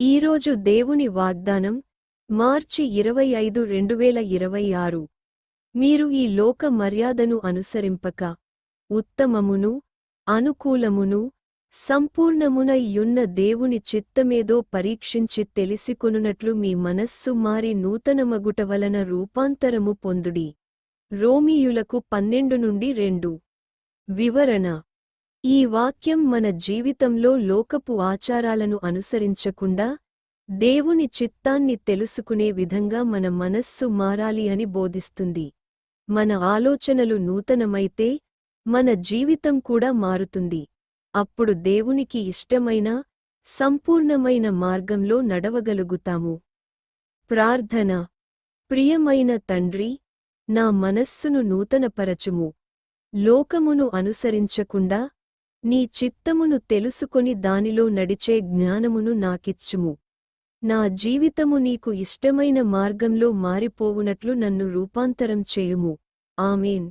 ఈరోజు దేవుని వాగ్దానం మార్చి 25 2026. మీరు ఈ లోక మర్యాదను అనుసరింపక ఉత్తమమును అనుకూలమును సంపూర్ణమునై యున్న దేవుని చిత్తమేదో పరీక్షించి తెలిసికొనునట్లు మీ మనస్సు మారి నూతనమగుట వలన రూపాంతరము పొందుడి. రోమీయులకు 12:2. వివరణ: ఈ వాక్యం మన జీవితంలో లోకపు ఆచారాలను అనుసరించకుండా దేవుని చిత్తాన్ని తెలుసుకునే విధంగా మన మనస్సు మారాలి అని బోధిస్తుంది. మన ఆలోచనలు నూతనమైతే మన జీవితం కూడా మారుతుంది. అప్పుడు దేవునికి ఇష్టమైన సంపూర్ణమైన మార్గంలో నడవగలుగుతాము. ప్రార్థన: ప్రియమైన తండ్రి, నా మనస్సును నూతనపరచుము. లోకమును అనుసరించకుండా నీ చిత్తమును తెలుసుకొని దానిలో నడిచే జ్ఞానమును నాకిచ్చుము. నా జీవితము నీకు ఇష్టమైన మార్గంలో మారిపోవునట్లు నన్ను రూపాంతరం చేయుము. ఆమేన్.